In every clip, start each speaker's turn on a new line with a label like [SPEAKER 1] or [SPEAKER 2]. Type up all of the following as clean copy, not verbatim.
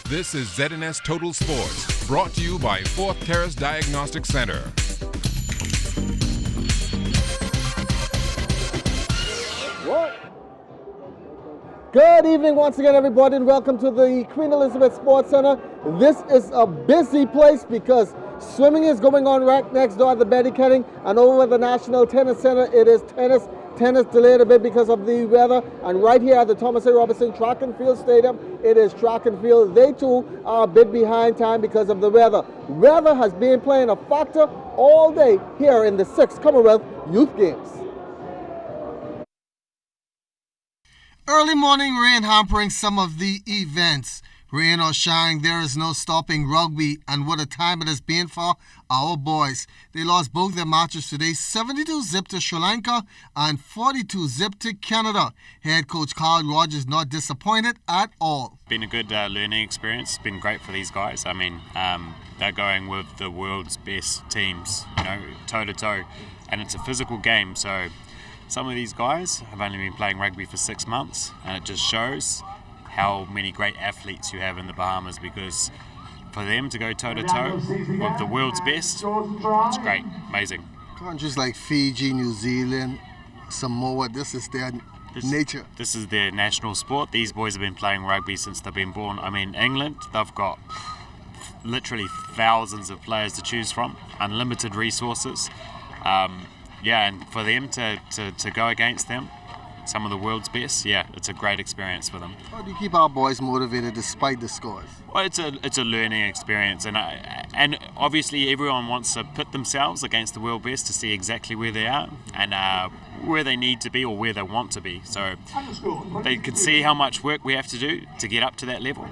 [SPEAKER 1] This is ZNS Total Sports, brought to you by Fourth Terrace Diagnostic Center.
[SPEAKER 2] What? Good evening once again, everybody, and welcome to the Queen Elizabeth Sports Center. This is a busy place because swimming is going on right next door at the Betty Kenning, and over at the National Tennis Center, it is tennis. Tennis delayed a bit because of the weather, and right here at the Thomas A. Robertson Track and Field Stadium, it is track and field. They too are a bit behind time because of the weather. Weather has been playing a factor all day here in the 6th Commonwealth Youth Games.
[SPEAKER 3] Early morning rain hampering some of the events. Rain or shine, there is no stopping rugby, and what a time it has been for our boys. They lost both their matches today, 72-zip to Sri Lanka and 42-zip to Canada. Head coach Carl Rogers not disappointed at all.
[SPEAKER 4] Been a good learning experience. It's been great for these guys. I mean, they're going with the world's best teams, toe to toe, and it's a physical game. So some of these guys have only been playing rugby for 6 months, and it just shows how many great athletes you have in the Bahamas, because for them to go toe-to-toe with the world's best, it's great, amazing.
[SPEAKER 3] Countries like Fiji, New Zealand, Samoa, this is their nature. This
[SPEAKER 4] is their national sport. These boys have been playing rugby since they've been born. I mean, England, they've got literally thousands of players to choose from, unlimited resources. And for them to go against them, some of the world's best, it's a great experience for them.
[SPEAKER 3] How do you keep our boys motivated despite the scores?
[SPEAKER 4] Well, it's a learning experience, and obviously everyone wants to put themselves against the world best to see exactly where they are and where they need to be or where they want to be. So they can see how much work we have to do to get up to that level.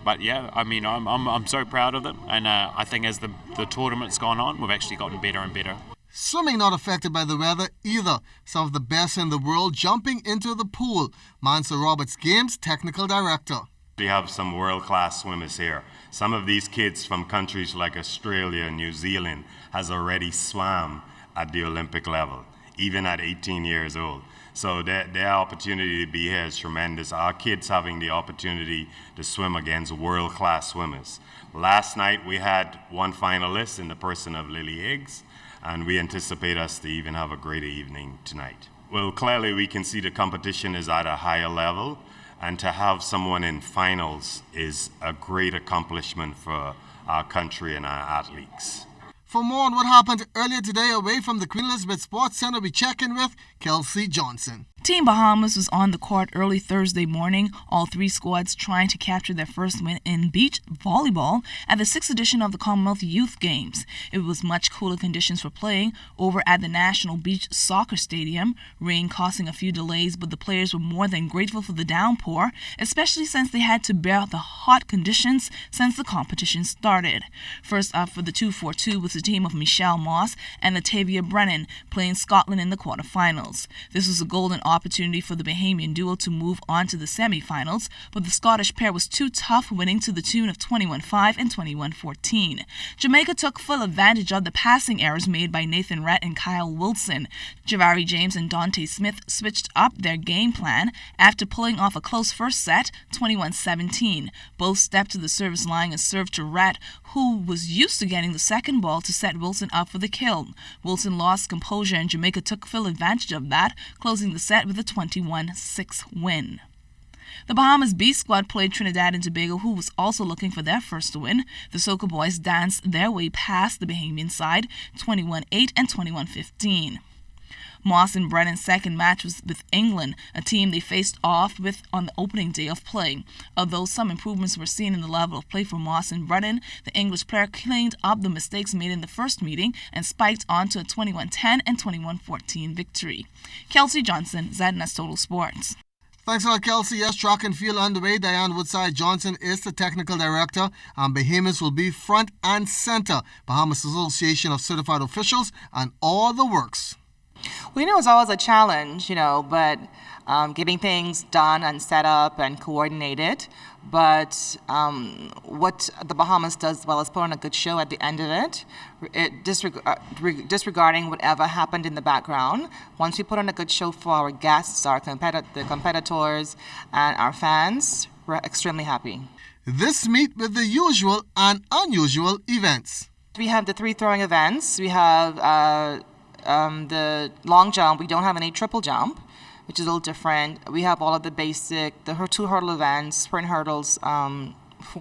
[SPEAKER 4] But yeah, I mean, I'm so proud of them, and I think as the tournament's gone on, we've actually gotten better and better.
[SPEAKER 3] Swimming not affected by the weather either. Some of the best in the world jumping into the pool. Mansa Roberts, Games Technical Director.
[SPEAKER 5] We have some world-class swimmers here. Some of these kids from countries like Australia and New Zealand has already swam at the Olympic level, even at 18 years old. So their opportunity to be here is tremendous. Our kids having the opportunity to swim against world-class swimmers. Last night we had one finalist in the person of Lily Higgs, and we anticipate us to even have a greater evening tonight. Well, clearly we can see the competition is at a higher level, and to have someone in finals is a great accomplishment for our country and our athletes.
[SPEAKER 3] For more on what happened earlier today away from the Queen Elizabeth Sports Center, we check in with Kelsey Johnson.
[SPEAKER 6] Team Bahamas was on the court early Thursday morning, all three squads trying to capture their first win in beach volleyball at the 6th edition of the Commonwealth Youth Games. It was much cooler conditions for playing over at the National Beach Soccer Stadium, rain causing a few delays, but the players were more than grateful for the downpour, especially since they had to bear the hot conditions since the competition started. First up for the 2-4-2 was the team of Michelle Moss and Latavia Brennan playing Scotland in the quarterfinals. This was a golden opportunity for the Bahamian duo to move on to the semifinals, but the Scottish pair was too tough, winning to the tune of 21-5 and 21-14. Jamaica took full advantage of the passing errors made by Nathan Rett and Kyle Wilson. Javari James and Dante Smith switched up their game plan after pulling off a close first set, 21-17. Both stepped to the service line and served to Rett, who was used to getting the second ball to set Wilson up for the kill. Wilson lost composure and Jamaica took full advantage of that, closing the set with a 21-6 win. The Bahamas B squad played Trinidad and Tobago, who was also looking for their first win. The Soca boys danced their way past the Bahamian side, 21-8 and 21-15. Moss and Brennan's second match was with England, a team they faced off with on the opening day of play. Although some improvements were seen in the level of play for Moss and Brennan, the English player cleaned up the mistakes made in the first meeting and spiked onto a 21-10 and 21-14 victory. Kelsey Johnson, ZNS Total Sports.
[SPEAKER 3] Thanks a lot, Kelsey. Yes, track and field underway. Diane Woodside Johnson is the technical director, and Bahamas will be front and center. Bahamas Association of Certified Officials and all the works.
[SPEAKER 7] We know it's always a challenge, but getting things done and set up and coordinated. But what the Bahamas does well is put on a good show at the end of it, disregarding whatever happened in the background. Once we put on a good show for our guests, the competitors, and our fans, we're extremely happy.
[SPEAKER 3] this meet with the usual and unusual events.
[SPEAKER 7] We have the 3 throwing events. We have the long jump. We don't have any triple jump, which is a little different. We have all of the basic, the 2 hurdle events, sprint hurdles,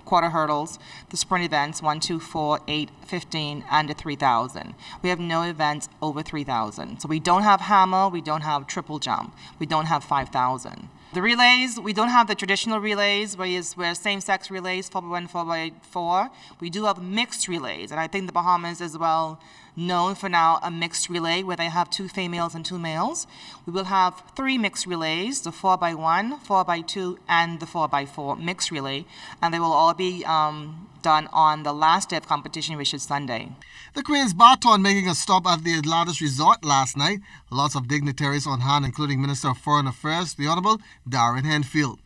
[SPEAKER 7] quarter hurdles, the sprint events, 1, 2, 4, 8, 15, and the 3,000. We have no events over 3,000. So we don't have hammer, we don't have triple jump, we don't have 5,000. The relays, we don't have the traditional relays, where same-sex relays, 4x1, 4x4. We do have mixed relays, and I think the Bahamas is well known for now a mixed relay where they have 2 females and 2 males. We will have 3 mixed relays, the 4x1, 4x2, and the 4x4 mixed relay, and they will all be done on the last day of competition, which is Sunday.
[SPEAKER 3] The Queen's Baton making a stop at the Atlantis Resort last night. Lots of dignitaries on hand, including Minister of Foreign Affairs, the Honorable Darren Henfield.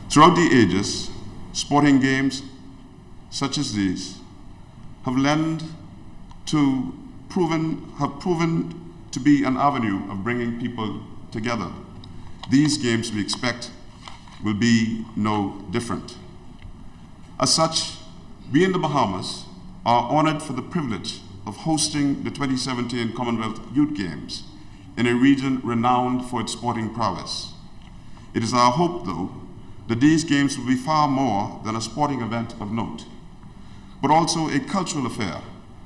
[SPEAKER 8] Throughout the ages, sporting games such as these have proven to be an avenue of bringing people together. These games, we expect, will be no different. As such, we in the Bahamas are honored for the privilege of hosting the 2017 Commonwealth Youth Games in a region renowned for its sporting prowess. It is our hope, though, that these games will be far more than a sporting event of note, but also a cultural affair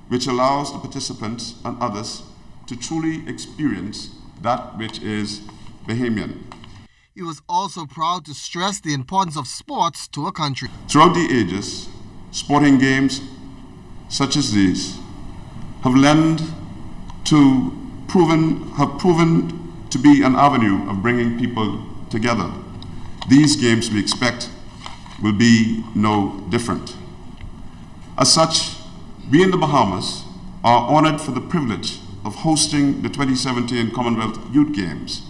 [SPEAKER 8] which allows the participants and others to truly experience that which is Bahamian.
[SPEAKER 3] He was also proud to stress the importance of sports to a country.
[SPEAKER 8] Throughout the ages, sporting games such as these have proven to be an avenue of bringing people together. These games, we expect, will be no different. As such, we in the Bahamas are honored for the privilege of hosting the 2017 Commonwealth Youth Games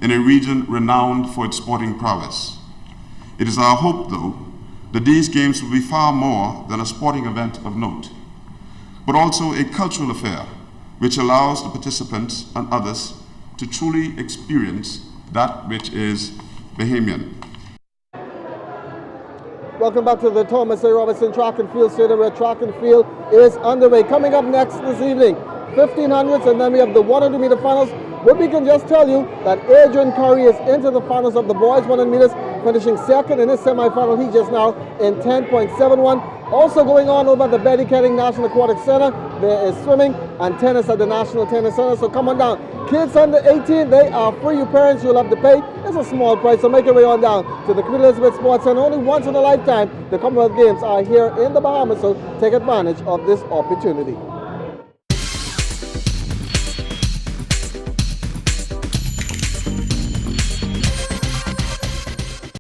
[SPEAKER 8] in a region renowned for its sporting prowess. It is our hope, though, that these games will be far more than a sporting event of note, but also a cultural affair which allows the participants and others to truly experience that which is Bahamian.
[SPEAKER 2] Welcome back to the Thomas A. Robinson Track and Field Stadium, where track and field is underway. Coming up next this evening, 1500s, and then we have the 100 meter finals. But we can just tell you that Adrian Curry is into the finals of the boys 100 meters, finishing second in his semifinal. He just now in 10.71. Also going on over at the Betty Kenning National Aquatic Center, there is swimming and tennis at the National Tennis Center. So come on down. Kids under 18, they are free. You parents, you'll have to pay. It's a small price, so make your way on down to the Queen Elizabeth Sports Center. Only once in a lifetime, the Commonwealth Games are here in the Bahamas, so take advantage of this opportunity.